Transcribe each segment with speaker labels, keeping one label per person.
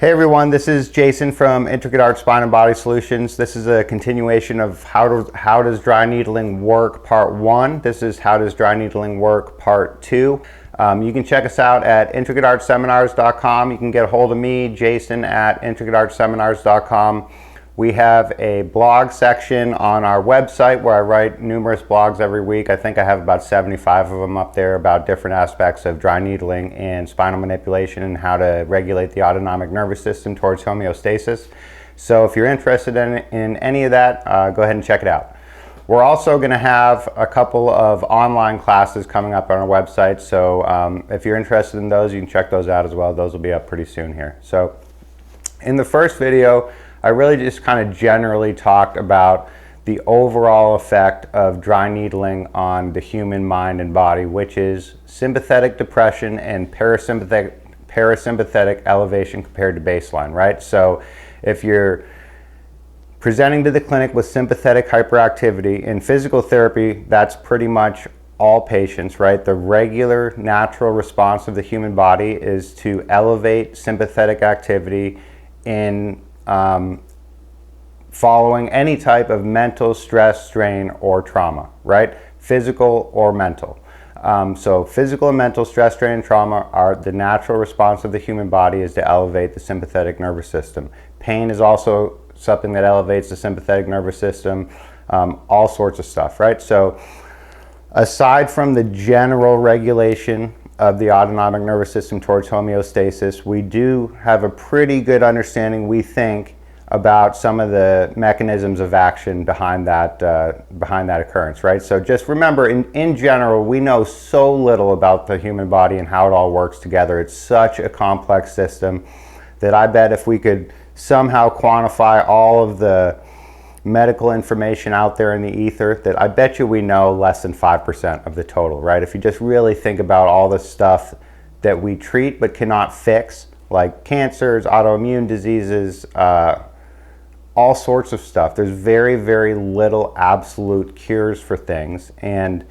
Speaker 1: Hey everyone, this is Jason from Disregard Spine and Body Solutions. This is a continuation of How Does Dry Needling Work Part 1. This is How Does Dry Needling Work Part 2. You can check us out at intricateartseminars.com. You can get a hold of me, Jason, at intricateartseminars.com. We have a blog section on our website where I write numerous blogs every week. I think I have about 75 of them up there about different aspects of dry needling and spinal manipulation and how to regulate the autonomic nervous system towards homeostasis. So if you're interested in any of that, go ahead and check it out. We're also going to have a couple of online classes coming up on our website. So if you're interested in those, you can check those out as well. Those will be up pretty soon here. So in the first video, I really just kind of generally talked about the overall effect of dry needling on the human mind and body, which is sympathetic depression and parasympathetic elevation compared to baseline, right? So if you're presenting to the clinic with sympathetic hyperactivity in physical therapy, that's pretty much all patients, right? The regular natural response of the human body is to elevate sympathetic activity in following any type of mental stress, strain, or trauma, right? Physical or mental. So physical and mental stress, strain, and trauma are the natural response of the human body is to elevate the sympathetic nervous system. Pain is also something that elevates the sympathetic nervous system, all sorts of stuff, right? So aside from the general regulation of the autonomic nervous system towards homeostasis, we do have a pretty good understanding, we think, about some of the mechanisms of action behind that occurrence, right? So just remember, in general, we know so little about the human body and how it all works together. It's such a complex system that I bet if we could somehow quantify all of the medical information out there in the ether, that I bet you we know less than 5% of the total, right? If you just really think about all the stuff that we treat but cannot fix, like cancers, autoimmune diseases, all sorts of stuff. There's very, very little absolute cures for things, and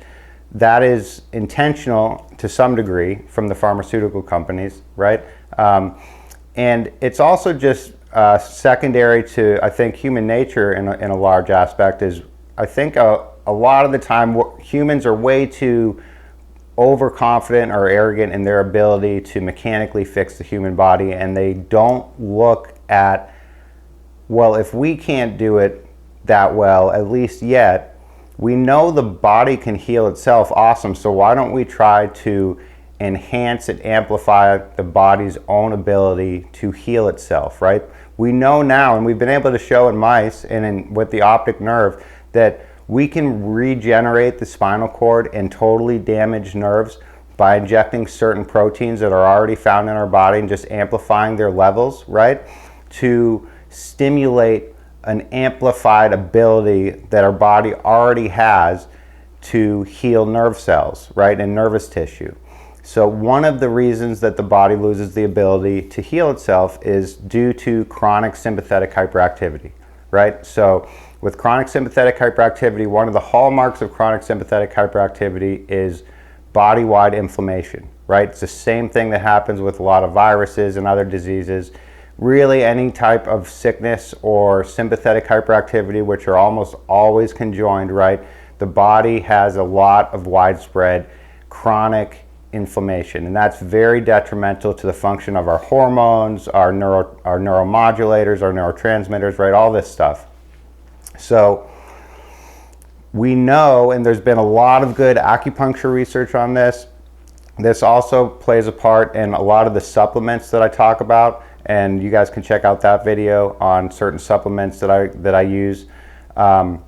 Speaker 1: that is intentional to some degree from the pharmaceutical companies, right? And it's also just secondary to, I think, human nature in a large aspect is, I think a lot of the time humans are way too overconfident or arrogant in their ability to mechanically fix the human body, and they don't look at, well, if we can't do it that well, at least yet, we know the body can heal itself, awesome, so why don't we try to enhance and amplify the body's own ability to heal itself, right? We know now, and we've been able to show in mice and with the optic nerve, that we can regenerate the spinal cord and totally damaged nerves by injecting certain proteins that are already found in our body and just amplifying their levels, right? To stimulate an amplified ability that our body already has to heal nerve cells, right, and nervous tissue. So one of the reasons that the body loses the ability to heal itself is due to chronic sympathetic hyperactivity, right? So with chronic sympathetic hyperactivity, one of the hallmarks of chronic sympathetic hyperactivity is body-wide inflammation, right? It's the same thing that happens with a lot of viruses and other diseases. Really, any type of sickness or sympathetic hyperactivity, which are almost always conjoined, right? The body has a lot of widespread chronic inflammation, and that's very detrimental to the function of our hormones, our neuromodulators, our neurotransmitters, right? All this stuff. So we know, and there's been a lot of good acupuncture research on this. This also plays a part in a lot of the supplements that I talk about, and you guys can check out that video on certain supplements that I use. But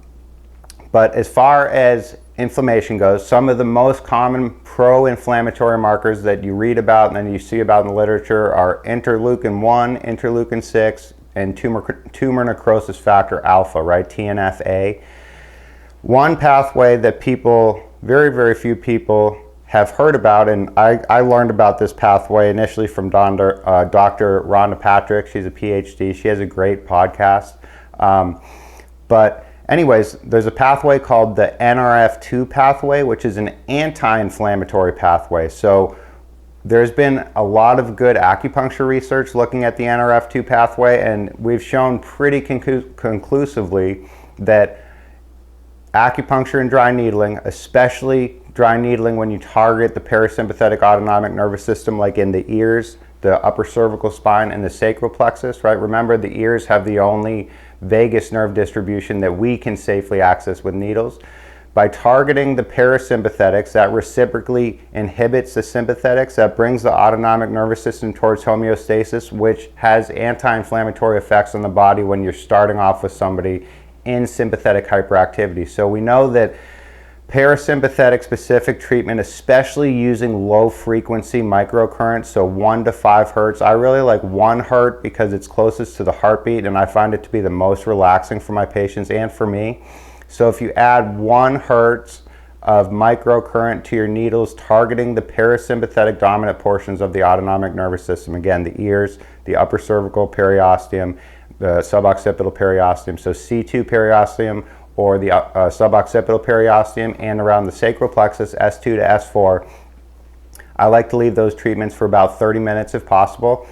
Speaker 1: as far as inflammation goes, some of the most common pro-inflammatory markers that you read about and then you see about in the literature are interleukin 1, interleukin 6, and tumor necrosis factor alpha, right, TNFA. One pathway that very, very few people have heard about, and I learned about this pathway initially from Dr. Rhonda Patrick. She's a PhD. She has a great podcast. But anyways, there's a pathway called the NRF2 pathway, which is an anti-inflammatory pathway. So There's been a lot of good acupuncture research looking at the NRF2 pathway, and we've shown pretty conclusively that acupuncture and dry needling, especially dry needling when you target the parasympathetic autonomic nervous system, like in the ears, the upper cervical spine, and the sacral plexus, right? Remember, the ears have the only vagus nerve distribution that we can safely access with needles. By targeting the parasympathetics, that reciprocally inhibits the sympathetics, that brings the autonomic nervous system towards homeostasis, which has anti-inflammatory effects on the body when you're starting off with somebody in sympathetic hyperactivity. So we know that parasympathetic specific treatment, especially using low frequency microcurrents, so 1 to 5 hertz. I really like 1 hertz because it's closest to the heartbeat, and I find it to be the most relaxing for my patients and for me. So if you add 1 hertz of microcurrent to your needles targeting the parasympathetic dominant portions of the autonomic nervous system, again, the ears, the upper cervical periosteum, the suboccipital periosteum, so C2 periosteum or the suboccipital periosteum, and around the sacral plexus, S2 to S4. I like to leave those treatments for about 30 minutes if possible.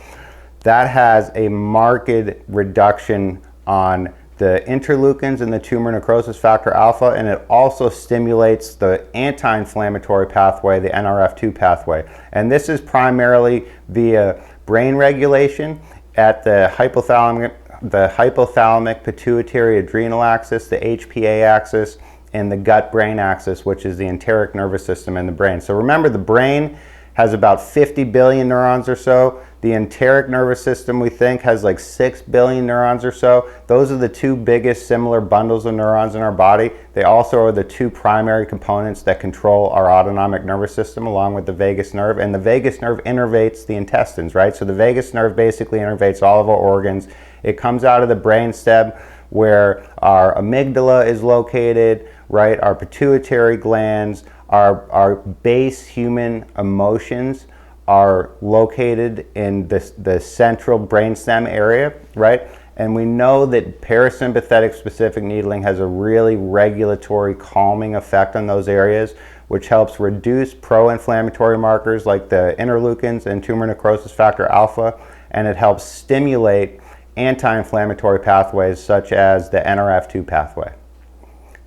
Speaker 1: That has a marked reduction on the interleukins and the tumor necrosis factor alpha, and it also stimulates the anti-inflammatory pathway, the NRF2 pathway. And this is primarily via brain regulation at the hypothalamic pituitary adrenal axis, the HPA axis, and the gut-brain axis, which is the enteric nervous system in the brain. So remember, the brain has about 50 billion neurons or so. The enteric nervous system, we think, has like 6 billion neurons or so. Those are the 2 biggest similar bundles of neurons in our body. They also are the 2 primary components that control our autonomic nervous system, along with the vagus nerve. And the vagus nerve innervates the intestines, right? So the vagus nerve basically innervates all of our organs. It comes out of the brainstem where our amygdala is located, right? Our pituitary glands, our base human emotions are located in the central brainstem area, right? And we know that parasympathetic specific needling has a really regulatory calming effect on those areas, which helps reduce pro-inflammatory markers like the interleukins and tumor necrosis factor alpha, and it helps stimulate anti-inflammatory pathways such as the NRF2 pathway.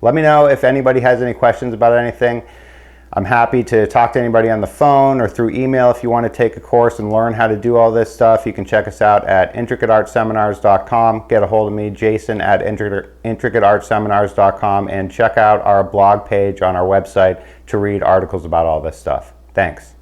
Speaker 1: Let me know if anybody has any questions about anything. I'm happy to talk to anybody on the phone or through email. If you want to take a course and learn how to do all this stuff, you can check us out at intricateartseminars.com. Get a hold of me, Jason, at intricateartseminars.com, and check out our blog page on our website to read articles about all this stuff. Thanks.